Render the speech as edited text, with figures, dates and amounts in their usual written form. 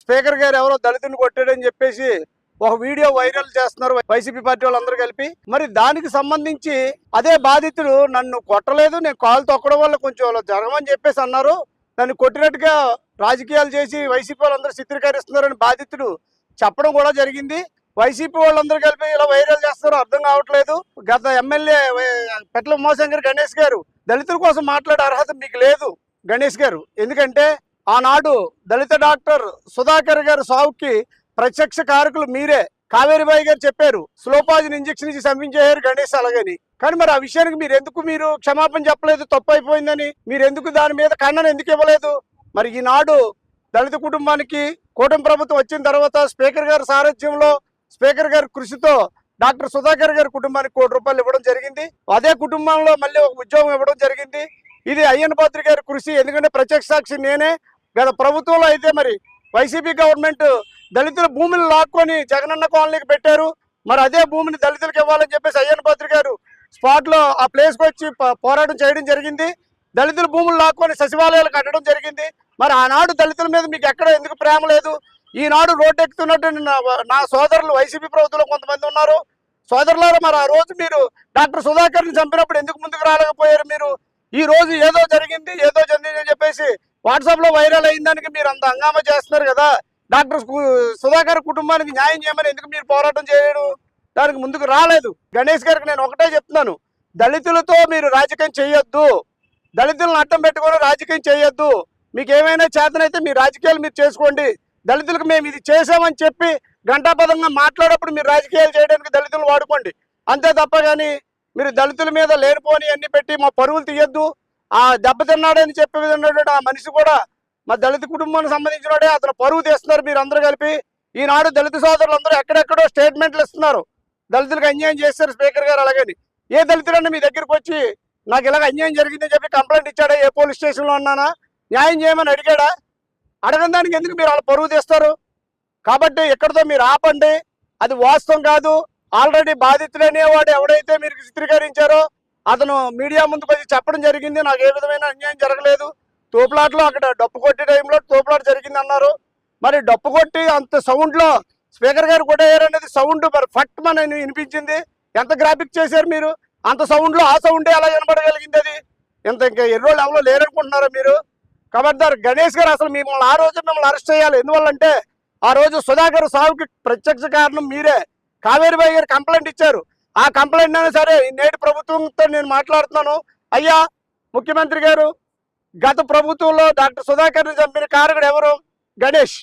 Speaker గారు ఎవరో దళితుని కొట్టాడని చెప్పేసి ఒక వీడియో వైరల్ చేస్తున్నారు వైసీపీ పార్టీ వాళ్ళందరూ కలిపి. మరి దానికి సంబంధించి అదే బాధితుడు నన్ను కొట్టలేదు, నేను కాలు తొక్కడం వల్ల కొంచెం జరగమని చెప్పేసి అన్నారు, దాన్ని కొట్టినట్టుగా రాజకీయాలు చేసి వైసీపీ వాళ్ళందరూ చిత్రీకరిస్తున్నారని బాధితుడు చెప్పడం కూడా జరిగింది. వైసీపీ వాళ్ళందరూ కలిపి ఇలా వైరల్ చేస్తారో అర్థం కావట్లేదు. గత ఎమ్మెల్యే పెట్ల ఉమాశంకర్ గణేష్ గారు దళితుల కోసం మాట్లాడే అర్హత మీకు లేదు గణేష్ గారు. ఎందుకంటే ఆనాడు దళిత డాక్టర్ సుధాకర్ గారు సావుకి ప్రత్యక్ష కారకులు మీరే. కావేరిబాయి గారు చెప్పారు స్లోపాజిన్ ఇంజక్షన్ ఇచ్చి చంపించేయారు గణేష్ అలాగని. కానీ మరి ఆ విషయానికి మీరు క్షమాపణ చెప్పలేదు, తప్పు అయిపోయిందని మీరు ఎందుకు దాని మీద ఖండన ఎందుకు ఇవ్వలేదు? మరి ఈనాడు దళిత కుటుంబానికి కూటమి ప్రభుత్వం వచ్చిన తర్వాత స్పీకర్ గారి సారథ్యంలో స్పీకర్ గారి కృషితో డాక్టర్ సుధాకర్ గారి కుటుంబానికి ₹1 కోటి ఇవ్వడం జరిగింది. అదే కుటుంబంలో మళ్ళీ ఒక ఉద్యోగం ఇవ్వడం జరిగింది. ఇది అయ్యన్న పాత్రి గారి కృషి. ఎందుకంటే ప్రత్యక్ష సాక్షి నేనే. గత ప్రభుత్వంలో అయితే మరి వైసీపీ గవర్నమెంట్ దళితుల భూమిని లాక్కొని జగనన్న కాలనీకి పెట్టారు. మరి అదే భూమిని దళితులకు ఇవ్వాలని చెప్పేసి అయ్యన్న పాత్రి గారు స్పాట్లో ఆ ప్లేస్కి వచ్చి పోరాటం చేయడం జరిగింది. దళితుల భూములు లాక్కొని సచివాలయాలు కట్టడం జరిగింది. మరి ఆనాడు దళితుల మీద మీకు ఎక్కడ ఎందుకు ప్రేమ లేదు? ఈనాడు రోడ్డెక్కుతున్నట్టు నా సోదరులు వైసీపీ ప్రభుత్వంలో కొంతమంది ఉన్నారు. సోదరులారా, మరి ఆ రోజు మీరు డాక్టర్ సుధాకర్ని చంపినప్పుడు ఎందుకు ముందుకు రాలేకపోయారు? మీరు ఈ రోజు ఏదో జరిగింది అని చెప్పేసి వాట్సాప్లో వైరల్ అయిన దానికి మీరు అంత హంగామా చేస్తున్నారు కదా. డాక్టర్ సుధాకర్ కుటుంబానికి న్యాయం చేయమని ఎందుకు మీరు పోరాటం చేయడం? దానికి ముందుకు రాలేదు. గణేష్ గారికి నేను ఒకటే చెప్తున్నాను, దళితులతో మీరు రాజకీయం చేయొద్దు, దళితులను అడ్డం పెట్టుకొని రాజకీయం చేయొద్దు. మీకు ఏమైనా చేతనైతే మీ రాజకీయాలు మీరు చేసుకోండి. దళితులకు మేము ఇది చేసామని చెప్పి గంటాపదంగా మాట్లాడేప్పుడు మీరు రాజకీయాలు చేయడానికి దళితులు వాడుకోండి. అంతే తప్ప కానీ మీరు దళితుల మీద లేనిపోని అన్ని పెట్టి మా పరువులు తీయొద్దు. ఆ దెబ్బతిన్నాడని చెప్పే విధంగా ఆ మనిషి కూడా మా దళిత కుటుంబానికి సంబంధించినోడే, అతను పరువు తీస్తున్నారు మీరు అందరూ కలిపి. ఈనాడు దళిత సోదరులు అందరూ ఎక్కడెక్కడో స్టేట్మెంట్లు ఇస్తున్నారు, దళితులకు అన్యాయం చేస్తారు స్పీకర్ గారు అలాగని. ఏ దళితుడన్నా మీ దగ్గరికి వచ్చి నాకు ఇలాగ అన్యాయం జరిగిందని చెప్పి కంప్లైంట్ ఇచ్చాడా? ఏ పోలీస్ స్టేషన్లో ఉన్నానా? న్యాయం చేయమని అడిగాడా? అడగని దానికి ఎందుకు మీరు అలా పరువు తీస్తారు? కాబట్టి ఎక్కడితో మీరు ఆపండి. అది వాస్తవం కాదు. ఆల్రెడీ బాధితుడు అనేవాడు ఎవడైతే మీరు చిత్రీకరించారో అతను మీడియా ముందుకు వచ్చి చెప్పడం జరిగింది, నాకు ఏ విధమైన అన్యాయం జరగలేదు, తోపులాట్లో అక్కడ డప్పు కొట్టే టైంలో తోపులాట జరిగింది అన్నారు. మరి డప్పు కొట్టి అంత సౌండ్లో స్పీకర్ గారు కొట్టేయారు అనేది సౌండ్ మరి ఫట్ మన వినిపించింది. ఎంత గ్రాఫిక్ చేశారు మీరు? అంత సౌండ్లో ఆ సౌండే అలా వినబడగలిగింది. అది ఇంకా ఎర్రోళ్ళు ఎవరో లేరనుకుంటున్నారా మీరు? ఖబర్దార్ గణేష్ గారు, అసలు మిమ్మల్ని ఆ రోజు మిమ్మల్ని అరెస్ట్ చేయాలి. ఎందువల్లంటే ఆ రోజు సుధాకర్ సావుకి ప్రత్యక్ష కారణం మీరే. కావేరిబాయి గారు కంప్లైంట్ ఇచ్చారు. ఆ కంప్లైంట్ అయినా సరే నేటి ప్రభుత్వంతో నేను మాట్లాడుతున్నాను. అయ్యా ముఖ్యమంత్రి గారు, గత ప్రభుత్వంలో డాక్టర్ సుధాకర్ని చంపిన కారకుడు ఎవరు? గణేష్.